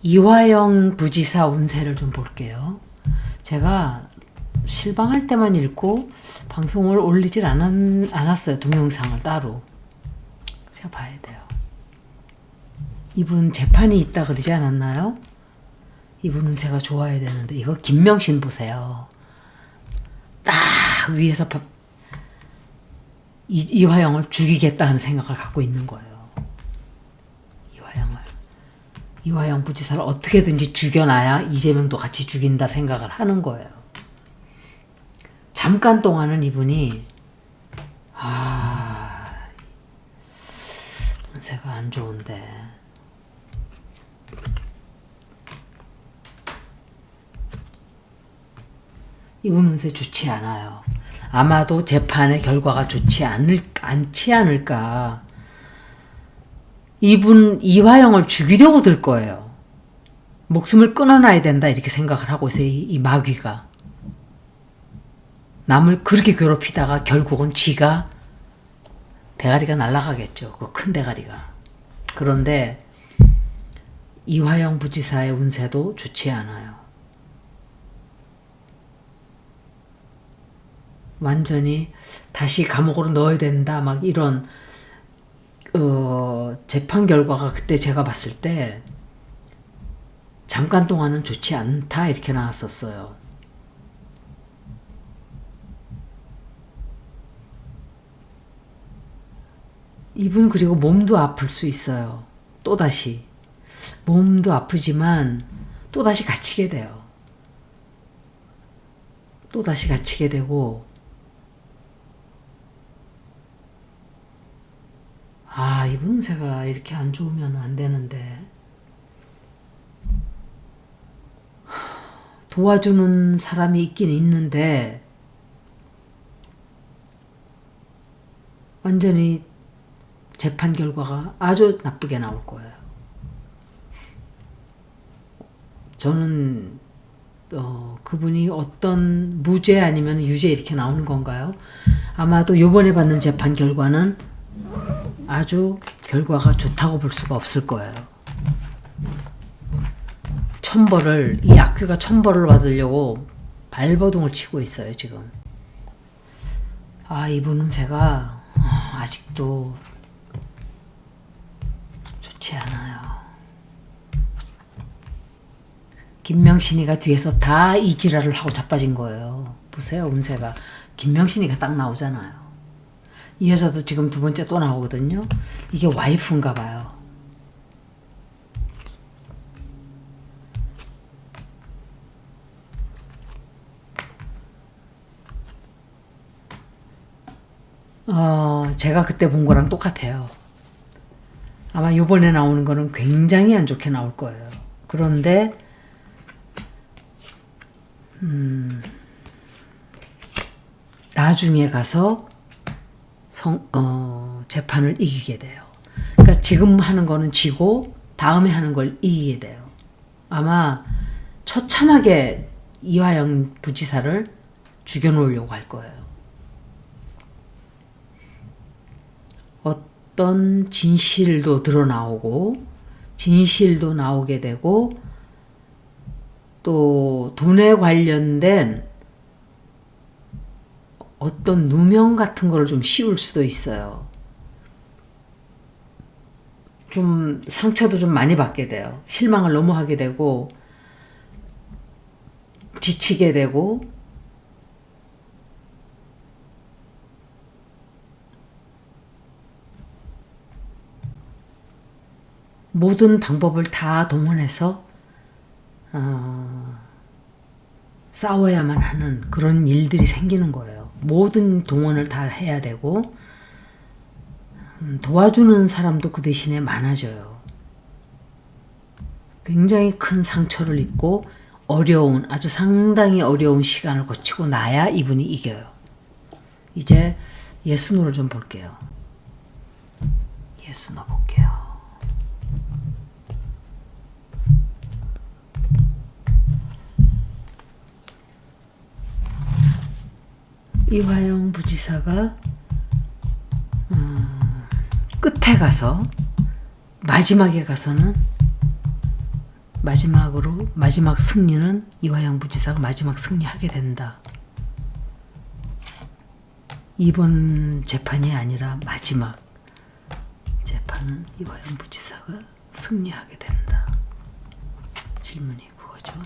이화영 부지사 운세를 좀 볼게요. 제가 실방할 때만 읽고 방송을 올리질 않았어요. 동영상을 따로. 제가 봐야 돼요. 이분 재판이 있다 그러지 않았나요? 이분 운세가 좋아야 되는데 이거 김명신 보세요. 딱 위에서 이화영을 죽이겠다는 생각을 갖고 있는 거예요. 이화영 부지사를 어떻게든지 죽여놔야 이재명도 같이 죽인다 생각을 하는 거예요. 잠깐 동안은 이분이 운세가 안 좋은데 이분 운세 좋지 않아요. 아마도 재판의 결과가 좋지 않지 않을까. 이분 이화영을 죽이려고 들 거예요. 목숨을 끊어놔야 된다 이렇게 생각을 하고 있어요. 이 마귀가. 남을 그렇게 괴롭히다가 결국은 지가 대가리가 날아가겠죠. 그 큰 대가리가. 그런데 이화영 부지사의 운세도 좋지 않아요. 완전히 다시 감옥으로 넣어야 된다 막 이런 재판 결과가 그때 제가 봤을 때 잠깐 동안은 좋지 않다 이렇게 나왔었어요. 이분 그리고 몸도 아플 수 있어요. 또다시 몸도 아프지만 또다시 갇히게 돼요. 또다시 갇히게 되고 이분 운세가 이렇게 안 좋으면 안 되는데 도와주는 사람이 있긴 있는데 완전히 재판 결과가 아주 나쁘게 나올 거예요. 저는 그분이 어떤 무죄 아니면 유죄 이렇게 나오는 건가요? 아마도 요번에 받는 재판 결과는 아주 결과가 좋다고 볼 수가 없을 거예요. 이 악귀가 천벌을 받으려고 발버둥을 치고 있어요, 지금. 이분 운세가 아직도 좋지 않아요. 김명신이가 뒤에서 다 이 지랄을 하고 자빠진 거예요. 보세요, 운세가. 김명신이가 딱 나오잖아요. 이 여자도 지금 두 번째 또 나오거든요. 이게 와이프인가 봐요. 제가 그때 본 거랑 똑같아요. 아마 요번에 나오는 거는 굉장히 안 좋게 나올 거예요. 그런데 나중에 가서 재판을 이기게 돼요. 그러니까 지금 하는 거는 지고 다음에 하는 걸 이기게 돼요. 아마 처참하게 이화영 부지사를 죽여놓으려고 할 거예요. 어떤 진실도 드러나오고 진실도 나오게 되고 또 돈에 관련된 어떤 누명 같은 거를 좀 씌울 수도 있어요. 좀 상처도 좀 많이 받게 돼요. 실망을 너무 하게 되고 지치게 되고 모든 방법을 다 동원해서 싸워야만 하는 그런 일들이 생기는 거예요. 모든 동원을 다 해야 되고 도와주는 사람도 그 대신에 많아져요. 굉장히 큰 상처를 입고 아주 상당히 어려운 시간을 거치고 나야 이분이 이겨요. 이제 예순호를 좀 볼게요. 예순호 볼게요. 이화영 부지사가 끝에 가서 마지막에 가서는 마지막으로 마지막 승리는 이화영 부지사가 마지막 승리하게 된다. 이번 재판이 아니라 마지막 재판은 이화영 부지사가 승리하게 된다. 질문이 그거죠.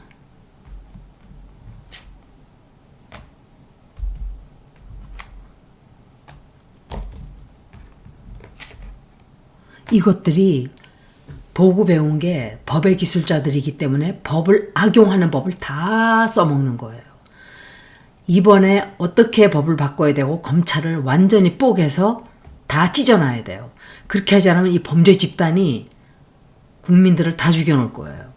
이것들이 보고 배운 게 법의 기술자들이기 때문에 법을 악용하는 법을 다 써먹는 거예요. 이번에 어떻게 법을 바꿔야 되고 검찰을 완전히 뽀개서 다 찢어놔야 돼요. 그렇게 하지 않으면 이 범죄 집단이 국민들을 다 죽여놓을 거예요.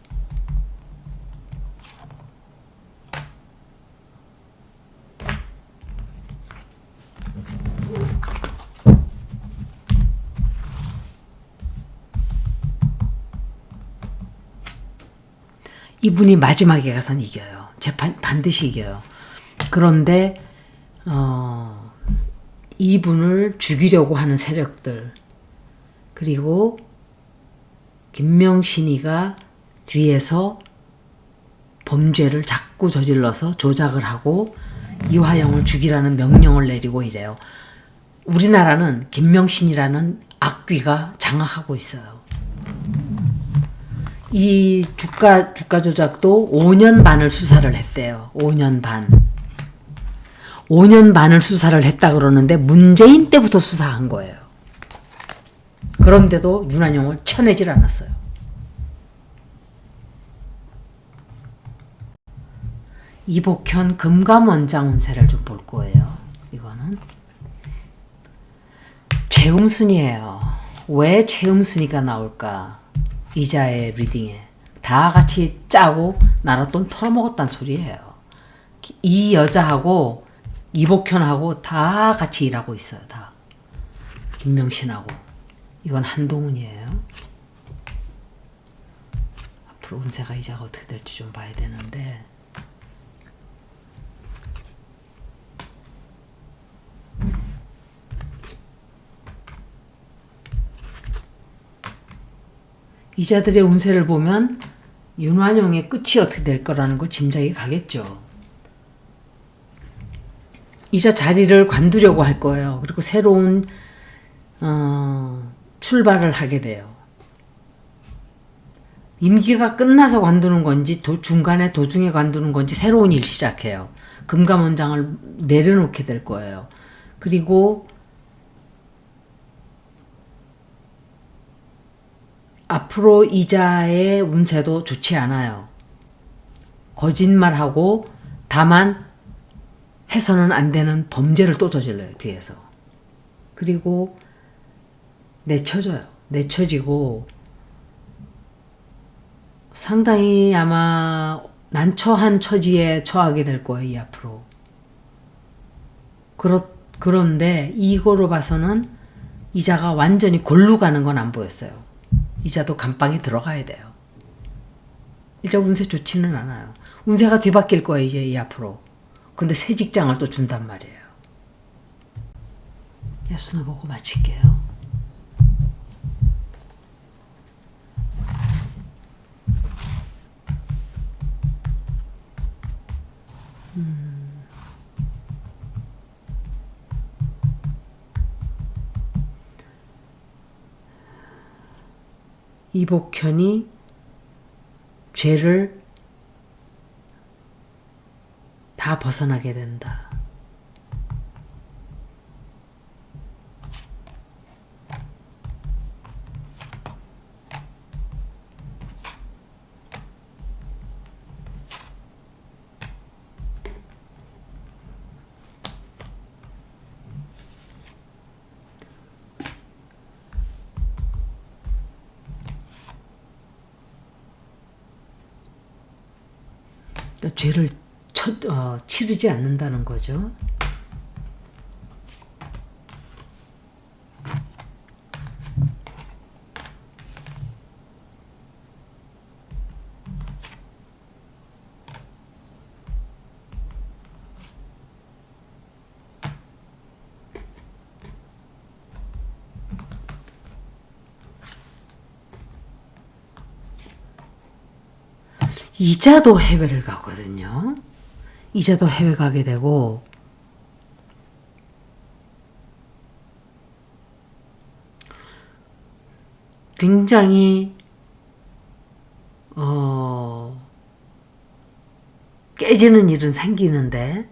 이분이 마지막에 가선 이겨요. 재판 반드시 이겨요. 그런데 이분을 죽이려고 하는 세력들, 그리고 김명신이가 뒤에서 범죄를 자꾸 저질러서 조작을 하고 이화영을 죽이라는 명령을 내리고 이래요. 우리나라는 김명신이라는 악귀가 장악하고 있어요. 이 주가 조작도 5년 반을 수사를 했대요. 5년 반. 5년 반을 수사를 했다 그러는데 문재인 때부터 수사한 거예요. 그런데도 윤한용을 쳐내질 않았어요. 이복현 금감원장 운세를 좀 볼 거예요. 이거는 최음순이에요. 왜 최음순이가 나올까? 이자의 리딩에 다 같이 짜고 나라 돈 털어먹었단 소리예요. 이 여자하고 이복현하고 다 같이 일하고 있어요. 다. 김명신하고. 이건 한동훈이에요. 앞으로 운세가 이자가 어떻게 될지 좀 봐야 되는데 이자들의 운세를 보면 윤완용의 끝이 어떻게 될 거라는 걸 짐작이 가겠죠. 이자 자리를 관두려고 할 거예요. 그리고 새로운 출발을 하게 돼요. 임기가 끝나서 관두는 건지 중간에 도중에 관두는 건지 새로운 일 시작해요. 금감원장을 내려놓게 될 거예요. 그리고 앞으로 이자의 운세도 좋지 않아요. 거짓말하고 다만 해서는 안 되는 범죄를 또 저질러요. 뒤에서. 그리고 내쳐져요. 내쳐지고 상당히 아마 난처한 처지에 처하게 될 거예요. 이 앞으로. 그런데 이거로 봐서는 이자가 완전히 골로 가는 건 안 보였어요. 이자도 감방에 들어가야 돼요. 일단 운세 좋지는 않아요. 운세가 뒤바뀔 거예요. 이제 이 앞으로. 근데 새 직장을 또 준단 말이에요. 야수나 보고 마칠게요. 이복현이 죄를 다 벗어나게 된다. 그러니까 죄를 치르지 않는다는 거죠. 이자도 해외를 가거든요. 이자도 해외 가게 되고 굉장히 깨지는 일은 생기는데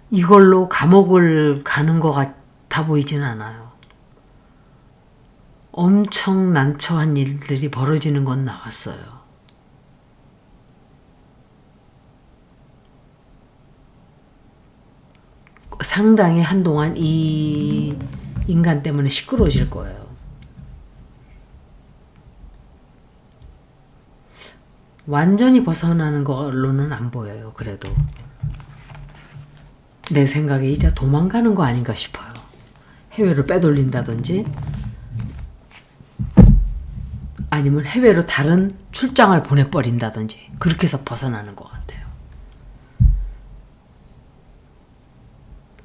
이걸로 감옥을 가는 것 같아 보이진 않아요. 엄청 난처한 일들이 벌어지는 건 나왔어요. 상당히 한동안 이 인간 때문에 시끄러워질 거예요. 완전히 벗어나는 걸로는 안 보여요. 그래도 내 생각에 이제 도망가는 거 아닌가 싶어요. 해외로 빼돌린다든지 아니면 해외로 다른 출장을 보내버린다든지 그렇게 해서 벗어나는 것 같아요.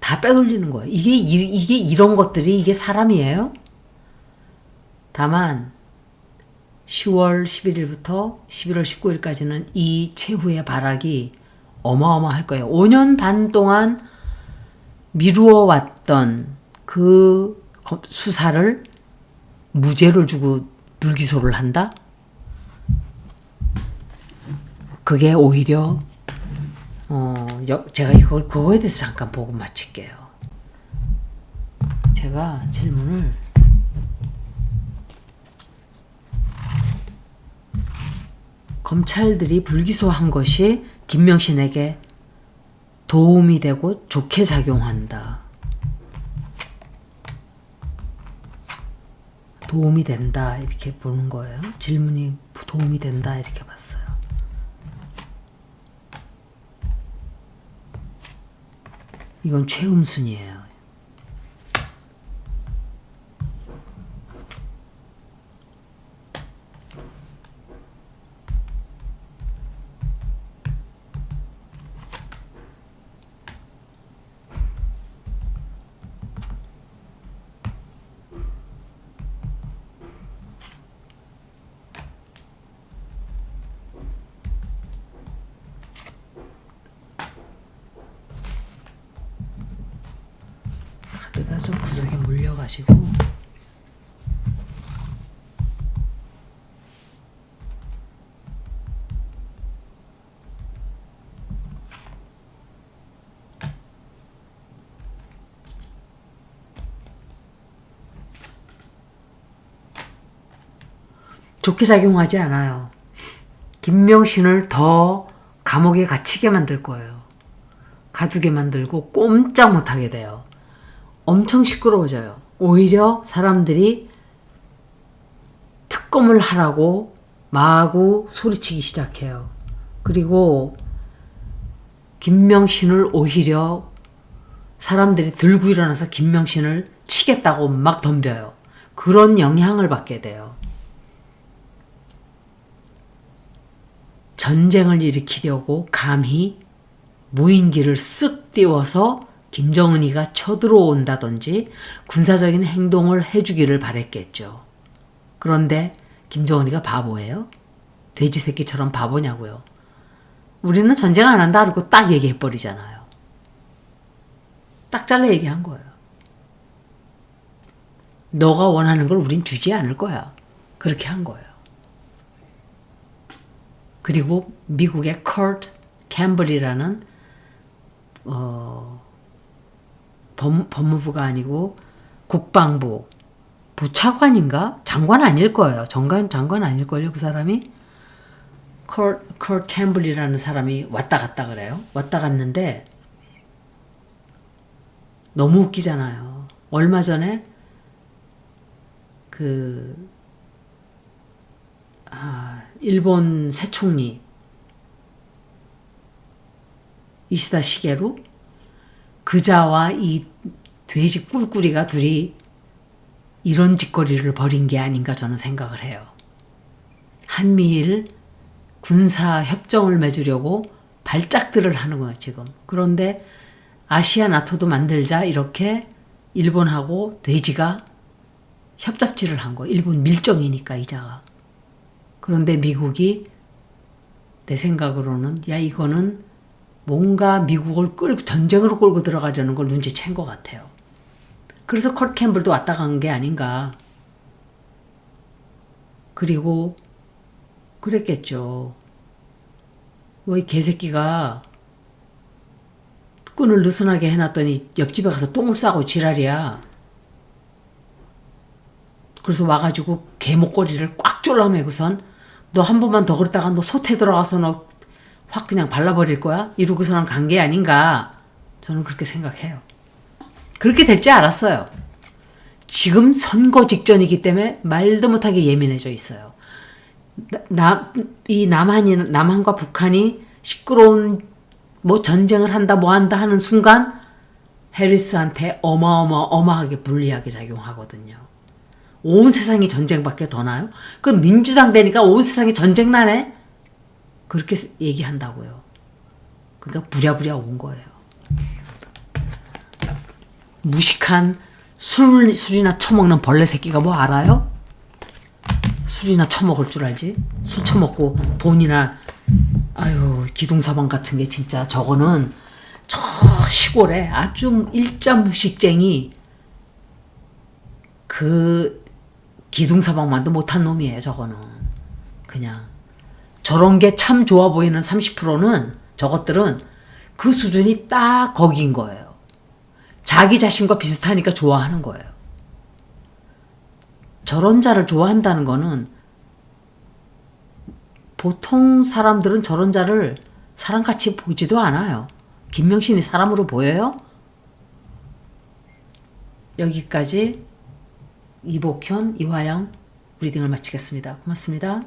다 빼돌리는 거예요. 이게 이런 것들이 이게 사람이에요? 다만 10월 11일부터 11월 19일까지는 이 최후의 발악이 어마어마할 거예요. 5년 반 동안 미루어 왔던 그 수사를 무죄를 주고 불기소를 한다? 그게 오히려 제가 그거에 대해서 잠깐 보고 마칠게요. 제가 질문을 검찰들이 불기소한 것이 김명신에게 도움이 되고 좋게 작용한다. 도움이 된다 이렇게 보는 거예요. 질문이 도움이 된다 이렇게 봤어요. 이건 최음순이에요. 카드가 좀 구석에 물려가지고 좋게 작용하지 않아요. 김명신을 더 감옥에 갇히게 만들 거예요. 가두게 만들고 꼼짝 못하게 돼요. 엄청 시끄러워져요. 오히려 사람들이 특검을 하라고 마구 소리치기 시작해요. 그리고 김명신을 오히려 사람들이 들고 일어나서 김명신을 치겠다고 막 덤벼요. 그런 영향을 받게 돼요. 전쟁을 일으키려고 감히 무인기를 쓱 띄워서 김정은이가 쳐들어온다든지 군사적인 행동을 해주기를 바랬겠죠. 그런데 김정은이가 바보예요? 돼지 새끼처럼 바보냐고요. 우리는 전쟁 안 한다 그러고 딱 얘기해버리잖아요. 딱 잘라 얘기한 거예요. 너가 원하는 걸 우린 주지 않을 거야. 그렇게 한 거예요. 그리고 미국의 커트 캠블이라는 법무부가 아니고 국방부 부차관인가? 장관 아닐 거예요. 장관 아닐걸요, 그 사람이? 커트 캠블이라는 사람이 왔다 갔다 그래요. 왔다 갔는데 너무 웃기잖아요. 얼마 전에 일본 새 총리 이시다 시게루 그자와 이 돼지 꿀꿀이가 둘이 이런 짓거리를 벌인 게 아닌가 저는 생각을 해요. 한미일 군사 협정을 맺으려고 발작들을 하는 거예요, 지금. 그런데 아시아 나토도 만들자 이렇게 일본하고 돼지가 협잡지를 한 거예요. 일본 밀정이니까 이자가. 그런데 미국이 내 생각으로는 야 이거는 뭔가 미국을 전쟁으로 끌고 들어가려는 걸 눈치챈 것 같아요. 그래서 컬 캠블도 왔다 간 게 아닌가. 그리고 그랬겠죠. 뭐 이 개새끼가 끈을 느슨하게 해놨더니 옆집에 가서 똥을 싸고 지랄이야. 그래서 와가지고 개 목걸이를 꽉 졸라매고선 너 한 번만 더 그랬다가 너 소태 들어가서 너 확 그냥 발라버릴 거야? 이러고서는 간 게 아닌가. 저는 그렇게 생각해요. 그렇게 될 줄 알았어요. 지금 선거 직전이기 때문에 말도 못하게 예민해져 있어요. 이 남한과 북한이 시끄러운 뭐 전쟁을 한다 뭐 한다 하는 순간 해리스한테 어마어마하게 불리하게 작용하거든요. 온 세상이 전쟁밖에 더 나요? 그럼 민주당 되니까 온 세상이 전쟁 나네? 그렇게 얘기한다고요. 그러니까 부랴부랴 온 거예요. 무식한 술이나 처먹는 벌레 새끼가 뭐 알아요? 술이나 처먹을 줄 알지? 술 처먹고 돈이나 아유 기둥사방 같은 게 진짜 저거는 저 시골에 아주 일자 무식쟁이 그 기둥사방만도 못한 놈이에요. 저거는 그냥 저런 게 참 좋아 보이는 30%는 저것들은 그 수준이 딱 거기인 거예요. 자기 자신과 비슷하니까 좋아하는 거예요. 저런 자를 좋아한다는 거는 보통 사람들은 저런 자를 사람같이 보지도 않아요. 김명신이 사람으로 보여요? 여기까지 이복현, 이화영 리딩을 마치겠습니다. 고맙습니다.